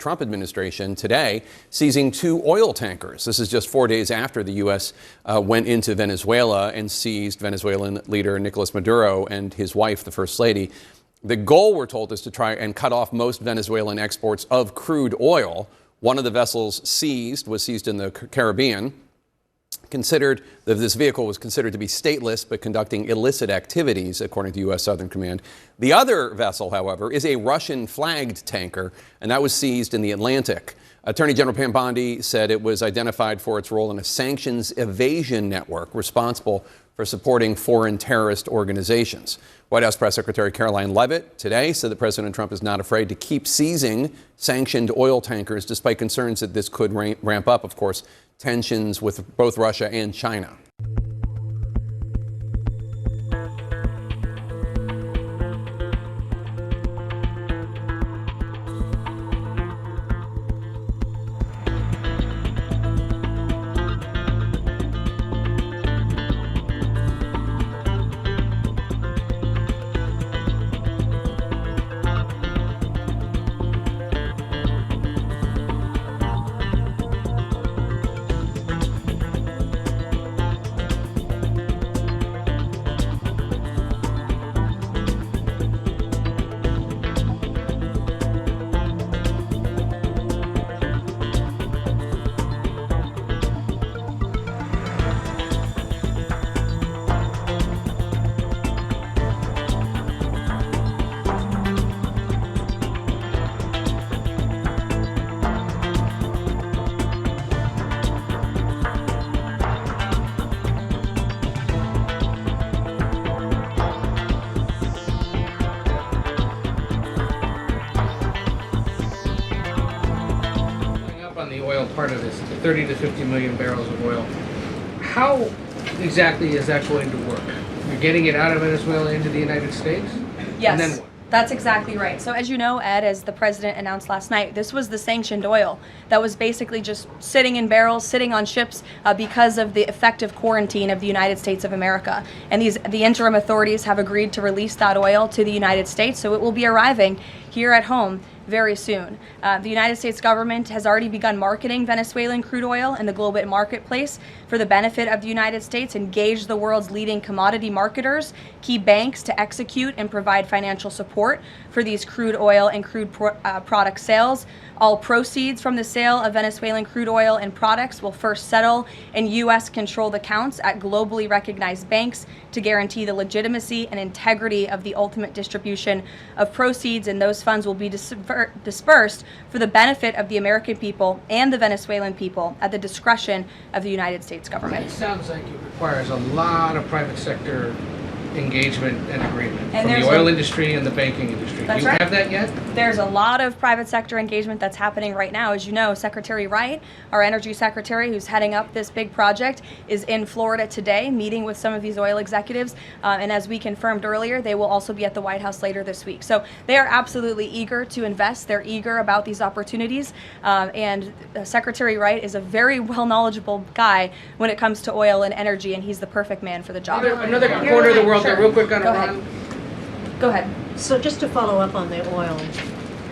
Trump administration today, seizing 2 oil tankers. This is just 4 days after the U.S. Went into Venezuela and seized Venezuelan leader Nicolas Maduro and his wife, the First Lady. The goal, we're told, is to try and cut off most Venezuelan exports of crude oil. One of the vessels was seized in the Caribbean. This vehicle was considered to be stateless but conducting illicit activities, according to U.S. Southern Command. The other vessel, however, is a Russian-flagged tanker, and that was seized in the Atlantic. Attorney General Pam Bondi said it was identified for its role in a sanctions evasion network responsible for supporting foreign terrorist organizations. White House Press Secretary Caroline Leavitt today said that President Trump is not afraid to keep seizing sanctioned oil tankers, despite concerns that this could ramp up, of course, tensions with both Russia and China. Part of this, 30 to 50 million barrels of oil. How exactly is that going to work? You're getting it out of Venezuela into the United States? Yes. And then what? That's exactly right. So as you know, Ed, as the president announced last night, this was the sanctioned oil that was basically just sitting in barrels, sitting on ships because of the effective quarantine of the United States of America. And the interim authorities have agreed to release that oil to the United States, so it will be arriving here at home very soon. The United States government has already begun marketing Venezuelan crude oil in the global marketplace for the benefit of the United States, engaged the world's leading commodity marketers, key banks to execute and provide financial support for these crude oil and crude product sales. All proceeds from the sale of Venezuelan crude oil and products will first settle in U.S.-controlled accounts at globally recognized banks to guarantee the legitimacy and integrity of the ultimate distribution of proceeds, and those funds will be dispersed for the benefit of the American people and the Venezuelan people at the discretion of the United States government. It sounds like it requires a lot of private sector engagement and agreement And from the oil industry and the banking industry. That's Do you right. have that yet? There's a lot of private sector engagement that's happening right now. As you know, Secretary Wright, our energy secretary who's heading up this big project, is in Florida today meeting with some of these oil executives. And as we confirmed earlier, they will also be at the White House later this week. So they are absolutely eager to invest. They're eager about these opportunities. And Secretary Wright is a very well knowledgeable guy when it comes to oil and energy, and he's the perfect man for the job. Another corner of the world, Sure. real quick on Go Iran. ahead. Go ahead. So just to follow up on the oil,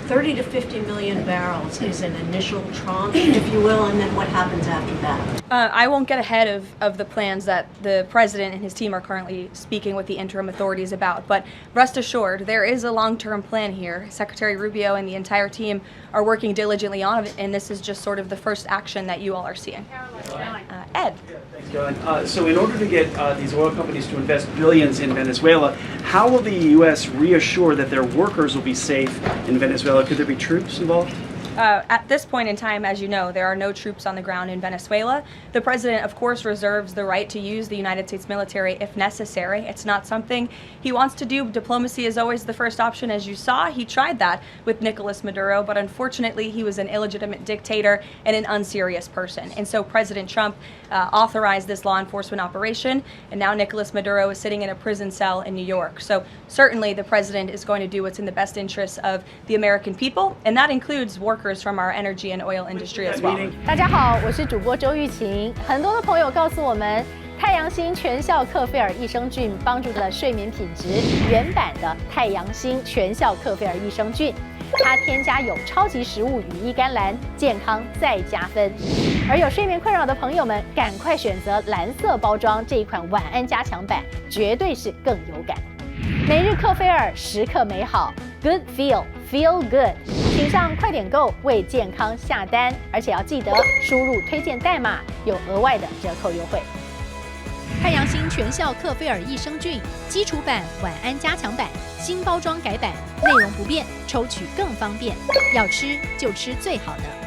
30 to 50 million barrels is an initial tranche, if you will, and then what happens after that? I won't get ahead of the plans that the president and his team are currently speaking with the interim authorities about, but rest assured, there is a long-term plan here. Secretary Rubio and the entire team are working diligently on it, and this is just sort of the first action that you all are seeing. Ed. Thanks, Caroline. So in order to get these oil companies to invest billions in Venezuela, how will the U.S. reassure that their workers will be safe in Venezuela? Could there be troops involved? At this point in time, as you know, there are no troops on the ground in Venezuela. The president, of course, reserves the right to use the United States military if necessary. It's not something he wants to do. Diplomacy is always the first option. As you saw, he tried that with Nicolas Maduro, but unfortunately, he was an illegitimate dictator and an unserious person. And so President Trump authorized this law enforcement operation, and now Nicolas Maduro is sitting in a prison cell in New York. So certainly the president is going to do what's in the best interests of the American people, and that includes workers from our energy and oil industry as well. 大家好，我是主播周玉琴。很多的朋友告诉我们，太阳星全效克菲尔益生菌帮助了睡眠品质，原版的太阳星全效克菲尔益生菌。它添加有超级食物羽衣甘蓝，健康再加分。而有睡眠困扰的朋友们，赶快选择蓝色包装这一款晚安加强版，绝对是更有感。每日克菲尔，时刻美好 ，Good Feel Good， 请上快点购为健康下单，而且要记得输入推荐代码，有额外的折扣优惠。太阳星全效克菲尔益生菌基础版、晚安加强版，新包装改版，内容不变，抽取更方便。要吃就吃最好的。